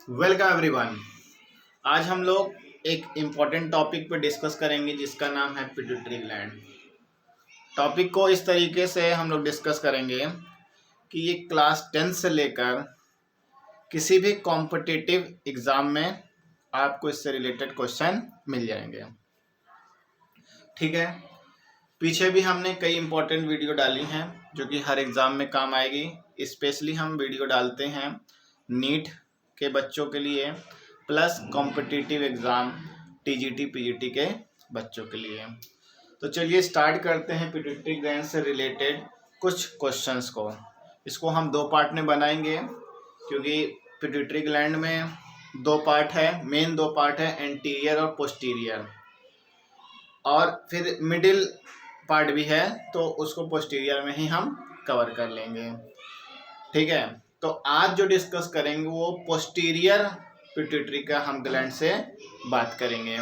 Welcome everyone. आज हम लोग एक इम्पॉर्टेंट टॉपिक पे डिस्कस करेंगे जिसका नाम है पिट्यूटरी ग्लैंड। टॉपिक को इस तरीके से हम लोग डिस्कस करेंगे कि ये क्लास 10 से लेकर किसी भी कॉम्पिटिटिव एग्ज़ाम में आपको इससे रिलेटेड क्वेश्चन मिल जाएंगे। ठीक है। पीछे भी हमने कई इम्पोर्टेंट वीडियो डाली हैं जो कि हर एग्ज़ाम में काम आएगी। स्पेशली हम वीडियो डालते हैं नीट के बच्चों के लिए plus competitive exam TGT PGT के बच्चों के लिए। तो चलिए स्टार्ट करते हैं पिट्यूटरी ग्लैंड से रिलेटेड कुछ क्वेश्चंस को। इसको हम दो पार्ट में बनाएंगे क्योंकि पिट्यूटरी ग्लैंड में दो पार्ट है, मेन दो पार्ट है, एंटीरियर और पोस्टीरियर, और फिर मिडिल पार्ट भी है तो उसको पोस्टीरियर में ही हम कवर कर लेंगे। ठीक है। तो आज जो डिस्कस करेंगे वो पोस्टीरियर पिट्यूटरी का हम ग्लैंड से बात करेंगे।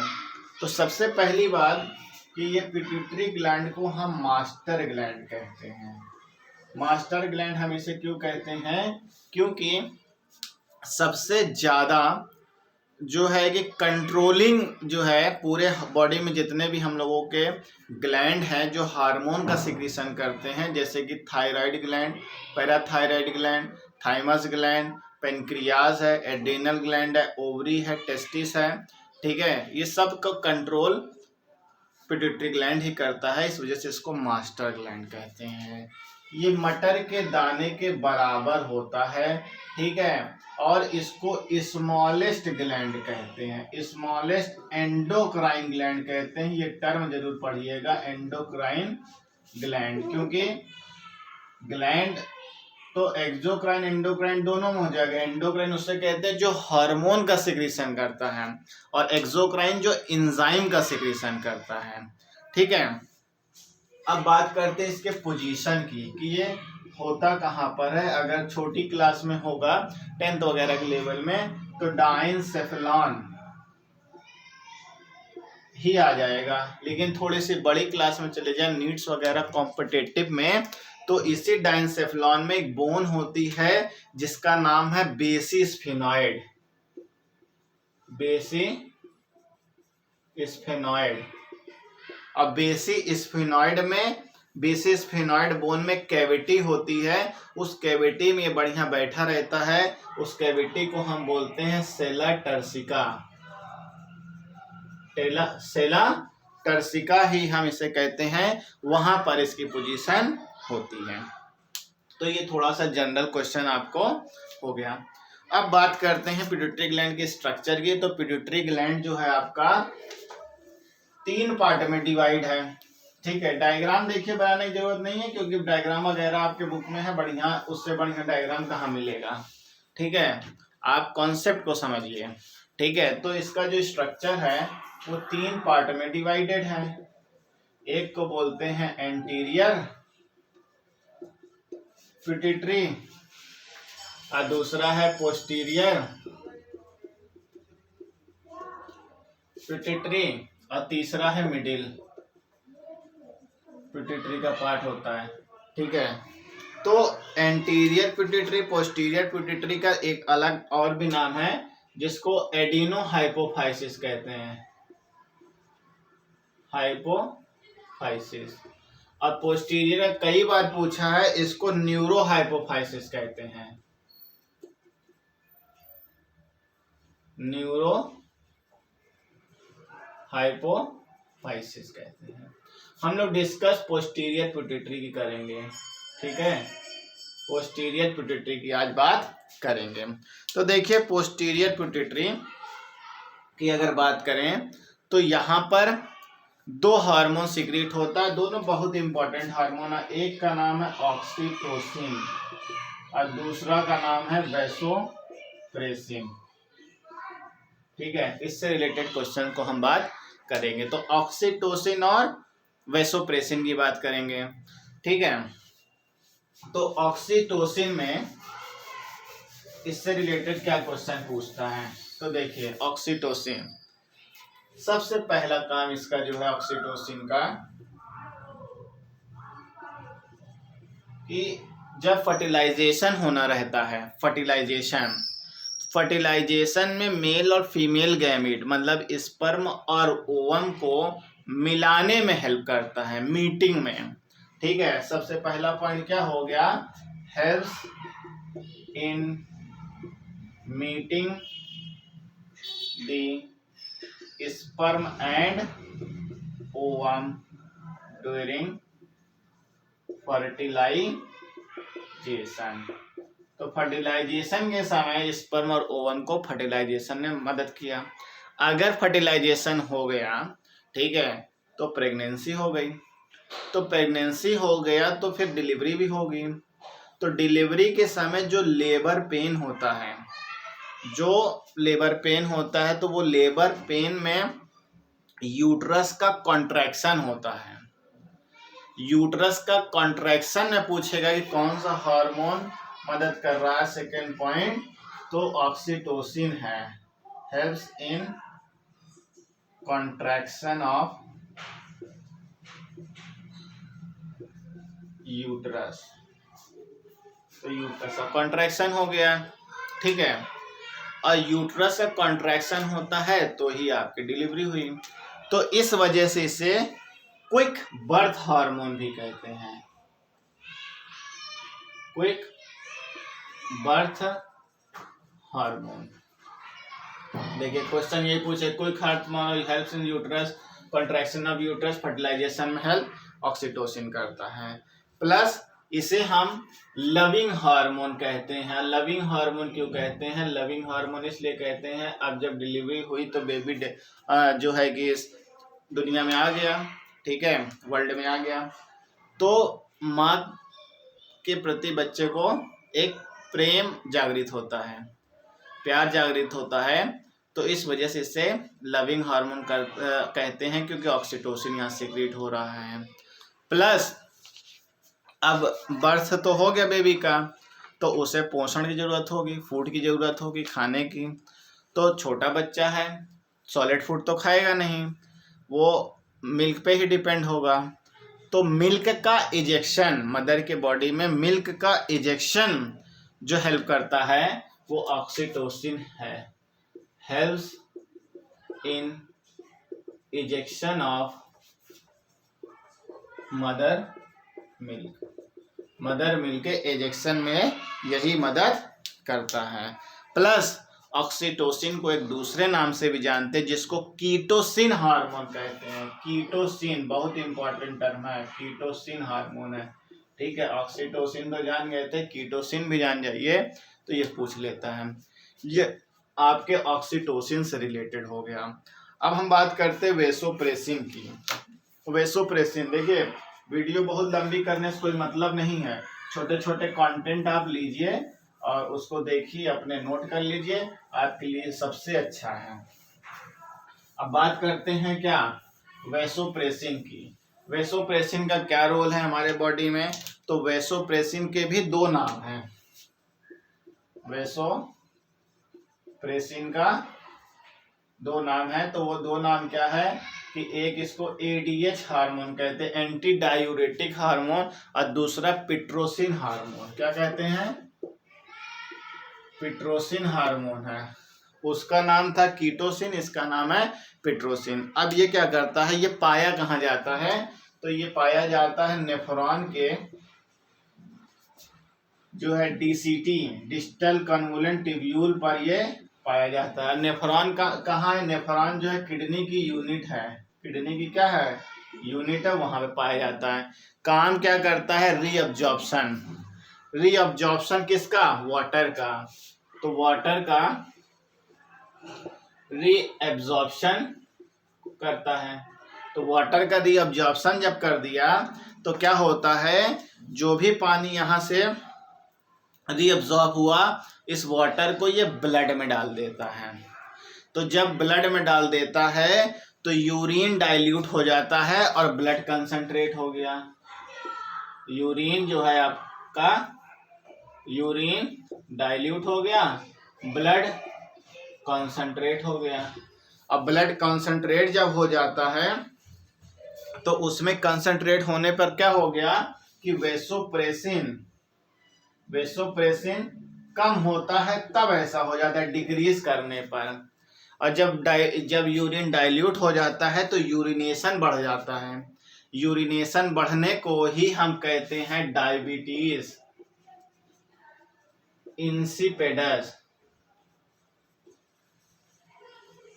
तो सबसे पहली बात कि ये पिट्यूटरी ग्लैंड को हम मास्टर ग्लैंड कहते हैं। मास्टर ग्लैंड हम इसे क्यों कहते हैं? क्योंकि सबसे ज़्यादा जो है कि कंट्रोलिंग जो है पूरे बॉडी में जितने भी हम लोगों के ग्लैंड हैं जो हार्मोन का सिक्रीशन करते हैं, जैसे कि thyroid gland, parathyroid gland, thymus gland, pancreas है, एड्रिनल ग्लैंड है, ओवरी है, टेस्टिस है। ठीक है। ये सब का कंट्रोल पिट्यूटरी ग्लैंड ही करता है, इस वजह से इसको मास्टर ग्लैंड कहते हैं। ये मटर के दाने के बराबर होता है। ठीक है। और इसको स्मॉलेस्ट ग्लैंड कहते हैं, स्मॉलेस्ट एंडोक्राइन ग्लैंड कहते हैं। ये टर्म जरूर पढ़िएगा, एंडोक्राइन ग्लैंड, क्योंकि ग्लैंड तो एक्सोक्राइन एंडोक्राइन दोनों में हो जाएगा। एंडोक्राइन उससे कहते हैं जो हार्मोन का सिक्रीशन करता है और एक्सोक्राइन जो एंजाइम का सिक्रीशन करता है। ठीक है। अब बात करते हैं इसके पोजीशन की कि ये होता कहाँ पर है। अगर छोटी क्लास में होगा 10th वगैरह के लेवल में तो डाइनसेफेलॉन ही आ जाएगा, लेकिन थोड़ी सी बड़ी क्लास में चले जाए नीट्स वगैरह कॉम्पिटिटिव में तो इसी डाइनसेफेलॉन में एक बोन होती है जिसका नाम है बेसिस्फेनॉइड। बेसिस्फेनॉइड। अब बेसिस्फेनॉइड बोन में कैविटी होती है, उस कैविटी में ये बढ़िया बैठा रहता है। उस कैविटी को हम बोलते हैं सेला टर्सिका। सेला टर्सिका ही हम इसे कहते हैं, वहां पर इसकी पोजीशन होती है। तो ये थोड़ा सा जनरल क्वेश्चन आपको हो गया। अब बात करते हैं पिट्यूटरी ग्लैंड के स्ट्रक्चर की। तो पिट्यूटरी ग्लैंड जो है आपका 3 पार्ट में डिवाइड है। ठीक है। डायग्राम देखिए, बनाने की जरूरत नहीं है क्योंकि डायग्राम वगैरह आपके बुक में है बढ़िया, उससे बढ़िया डायग्राम कहाँ मिलेगा। ठीक है। आप कॉन्सेप्ट को समझिए। ठीक है। तो इसका जो स्ट्रक्चर है वो 3 पार्ट में डिवाइडेड है। एक को बोलते हैं एंटीरियर पिट्यूटरी और दूसरा है पोस्टीरियर पिट्यूटरी और तीसरा है मिडिल पिट्यूटरी का पार्ट होता है। ठीक है। तो एंटीरियर पिट्यूटरी पोस्टीरियर पिट्यूटरी का एक अलग और भी नाम है जिसको एडिनो हाइपोफाइसिस कहते हैं, हाइपोफाइसिस। और पोस्टीरियर कई बार पूछा है, इसको न्यूरो हाइपोफाइसिस कहते हैं, न्यूरो हाइपोफाइसिस कहते हैं। हम लोग डिस्कस पोस्टीरियर पिट्यूटरी की करेंगे। ठीक है। पोस्टीरियर पिट्यूटरी की आज बात करेंगे। तो देखिए पोस्टीरियर पिट्यूटरी की अगर बात करें तो यहाँ पर 2 हार्मोन सिक्रीट होता है, दोनों बहुत इंपॉर्टेंट हार्मोन है। एक का नाम है ऑक्सीटोसिन और दूसरा का नाम है वैसोप्रेसिन। ठीक है। इससे रिलेटेड क्वेश्चन को हम बात करेंगे। तो ऑक्सीटोसिन और वैसोप्रेसिन की बात करेंगे। ठीक है। तो ऑक्सीटोसिन में इससे रिलेटेड क्या क्वेश्चन पूछता है? तो देखिए ऑक्सीटोसिन, सबसे पहला काम इसका जो है ऑक्सीटोसिन का कि जब फर्टिलाइजेशन होना रहता है, फर्टिलाइजेशन फर्टिलाइजेशन में मेल और फीमेल गैमीट मतलब स्पर्म और ओवम को मिलाने में हेल्प करता है, मीटिंग में। ठीक है, सबसे पहला पॉइंट क्या हो गया, helps in meeting the sperm and ovum during fertilization. तो फर्टिलाइजेशन के समय स्पर्म और ओवम को फर्टिलाइजेशन ने मदद किया। अगर फर्टिलाइजेशन हो गया, ठीक है, तो प्रेगनेंसी हो गई, तो प्रेगनेंसी हो गया तो फिर डिलीवरी भी होगी। तो डिलीवरी के समय जो लेबर पेन होता है, तो वो लेबर पेन में यूट्रस का कॉन्ट्रैक्शन होता है। यूट्रस का कॉन्ट्रैक्शन में पूछेगा कि कौन सा हार्मोन मदद कर रहा है। सेकेंड पॉइंट तो ऑक्सीटोसिन है, helps in contraction of uterus. तो यूट्रस का कॉन्ट्रैक्शन हो गया, ठीक है, और यूट्रस का कॉन्ट्रैक्शन होता है तो ही आपकी डिलीवरी हुई। तो इस वजह से इसे क्विक बर्थ हार्मोन भी कहते हैं, क्विक बर्थ हार्मोन। देखिए क्वेश्चन यही पूछे, quick hormone helps in uterus, contraction of uterus, fertilization में हेल्प ऑक्सीटोसिन करता है। प्लस इसे हम लविंग हार्मोन कहते हैं। लविंग हार्मोन क्यों कहते हैं, लविंग हार्मोन इसलिए कहते हैं, अब जब डिलीवरी हुई तो बेबी जो है कि इस दुनिया में आ गया, ठीक है, वर्ल्ड में आ गया, तो माँ के प्रति बच्चे को एक प्रेम जागृत होता है, प्यार जागृत होता है। तो इस वजह से इसे लविंग हार्मोन कहते हैं, क्योंकि ऑक्सीटोसिन यहाँ सीक्रेट हो रहा है। प्लस अब बर्थ तो हो गया बेबी का, तो उसे पोषण की ज़रूरत होगी, फूड की ज़रूरत होगी, खाने की। तो छोटा बच्चा है, सॉलिड फूड तो खाएगा नहीं, वो मिल्क पे ही डिपेंड होगा। तो मिल्क का इजेक्शन, मदर के बॉडी में मिल्क का इजेक्शन जो हेल्प करता है वो ऑक्सीटोसिन है, helps in ejection of mother milk. Mother milk के एजेक्शन में यही मदद करता है। प्लस ऑक्सीटोसिन को एक दूसरे नाम से भी जानते हैं, जिसको कीटोसिन हार्मोन कहते हैं। कीटोसिन बहुत इंपॉर्टेंट टर्म है, कीटोसिन हार्मोन है, ठीक है। ऑक्सीटोसिन तो जान गए थे, कीटोसिन भी जान जाइए, तो ये पूछ लेता है, ये आपके ऑक्सीटोसिन से रिलेटेड हो गया। अब हम बात करते हैं वेसोप्रेसिन की। वेसोप्रेसिन, देखिए वीडियो बहुत लंबी करने से कोई मतलब नहीं है, छोटे छोटे कंटेंट आप लीजिए और उसको देखिए, अपने नोट कर लीजिए, आपके लिए सबसे अच्छा है। अब बात करते हैं क्या, वेसोप्रेसिन की। वेसोप्रेसिन का क्या रोल है हमारे बॉडी में, तो वेसोप्रेसिन के भी दो नाम हैं। वेसोप्रेसिन का दो नाम है, तो वो दो नाम क्या है कि एक इसको एडीएच हार्मोन कहते हैं, एंटी डायूरेटिक हार्मोन, और दूसरा पिट्रोसिन हार्मोन। क्या कहते हैं, पिट्रोसिन हार्मोन है। उसका नाम था कीटोसिन, इसका नाम है पिट्रोसिन। अब ये क्या करता है, ये पाया कहाँ जाता है, तो ये पाया जाता है नेफ्रॉन के जो है डीसीटी, डिस्टल कन्वोलेंट ट्यूब्यूल पर ये पाया जाता है। नेफ्रॉन का कहाँ है, नेफ्रॉन जो है किडनी की यूनिट है, किडनी की क्या है, यूनिट है, वहां पे पाया जाता है। काम क्या करता है, रीअब्जॉर्प्शन। रीअब्जॉर्प्शन किसका, वाटर का। तो वाटर का रीअब्जॉर्प्शन करता है। तो वाटर का रीअब्जॉर्प्शन जब कर दिया तो क्या होता है, जो भी पानी यहाँ से रीअब्जॉर्ब हुआ, इस वाटर को ये ब्लड में डाल देता है। तो जब ब्लड में डाल देता है तो यूरिन डाइल्यूट हो जाता है और ब्लड कंसंट्रेट हो गया। यूरिन जो है आपका, यूरिन डाइल्यूट हो गया, ब्लड कंसंट्रेट हो गया। अब ब्लड कंसंट्रेट जब हो जाता है तो उसमें कंसंट्रेट होने पर क्या हो गया कि वेसोप्रेसिन कम होता है तब ऐसा हो जाता है, डिक्रीज करने पर। और जब यूरिन डाइल्यूट हो जाता है तो यूरिनेशन बढ़ जाता है। यूरिनेशन बढ़ने को ही हम कहते हैं डायबिटीज इंसिपिडस।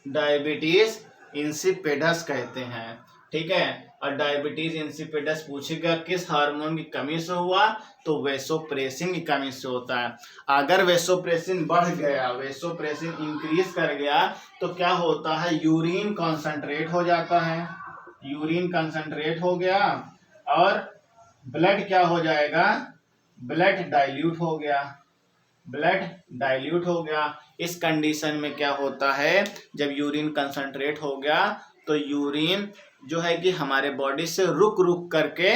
डायबिटीज इंसिपिडस कहते हैं, ठीक है। और डायबिटीज इंसिपिडस पूछेगा किस हार्मोन की कमी से हुआ, तो वेसोप्रेसिन की कमी से होता है। अगर वेसोप्रेसिन बढ़ गया, वेसोप्रेसिन इंक्रीज कर गया तो क्या होता है, यूरिन कॉन्सेंट्रेट हो जाता है। यूरिन कॉन्सेंट्रेट हो गया और ब्लड क्या हो जाएगा, ब्लड डाइल्यूट हो गया। ब्लड डाइल्यूट हो गया। इस कंडीशन में क्या होता है, जब यूरिन कंसंट्रेट हो गया तो यूरिन जो है कि हमारे बॉडी से रुक रुक करके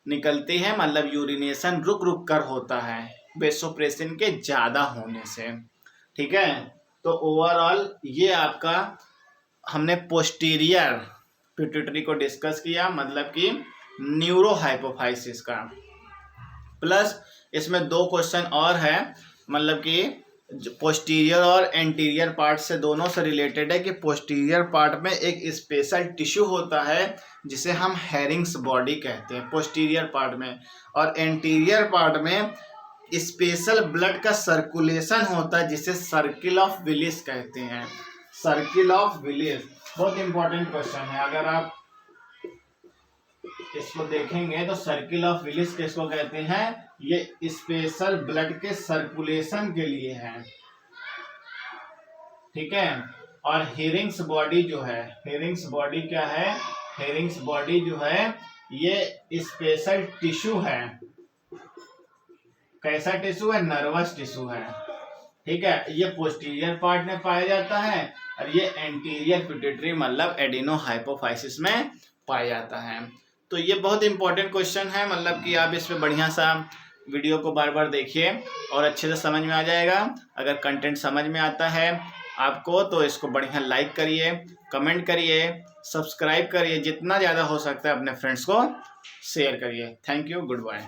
निकलती है, मतलब यूरिनेशन रुक रुक कर होता है वेसोप्रेसिन के ज़्यादा होने से, ठीक है। तो ओवरऑल ये आपका हमने पोस्टीरियर पिट्यूटरी को डिस्कस किया, मतलब कि न्यूरो हाइपोफाइसिस का। प्लस इसमें 2 क्वेश्चन और है, मतलब कि पोस्टीरियर और एंटीरियर पार्ट से दोनों से रिलेटेड है कि पोस्टीरियर पार्ट में एक स्पेशल टिश्यू होता है जिसे हम हेरिंग्स बॉडी कहते हैं पोस्टीरियर पार्ट में, और एंटीरियर पार्ट में स्पेशल ब्लड का सर्कुलेशन होता है जिसे सर्किल ऑफ विलिस कहते हैं। सर्किल ऑफ विलिस बहुत इंपॉर्टेंट क्वेश्चन है, अगर आप इसको देखेंगे तो सर्किल ऑफ विलिस किसको कहते हैं, ये स्पेशल ब्लड के सर्कुलेशन के लिए है, ठीक है। और हेरिंग्स बॉडी जो है, हेरिंग्स बॉडी क्या है, हेरिंग्स बॉडी जो है ये स्पेशल टिश्यू है। कैसा टिश्यू है, नर्वस टिश्यू है, ठीक है। ये पोस्टीरियर पार्ट में पाया जाता है और ये एंटीरियर पिट्यूटरी मतलब एडिनो हाइपोफाइसिस में पाया जाता है। तो ये बहुत इंपॉर्टेंट क्वेश्चन है, मतलब कि आप इस पे बढ़िया सा वीडियो को बार बार देखिए और अच्छे से समझ में आ जाएगा। अगर कंटेंट समझ में आता है आपको तो इसको बढ़िया लाइक करिए, कमेंट करिए, सब्सक्राइब करिए, जितना ज़्यादा हो सकता है अपने फ्रेंड्स को शेयर करिए। Thank you, good bye.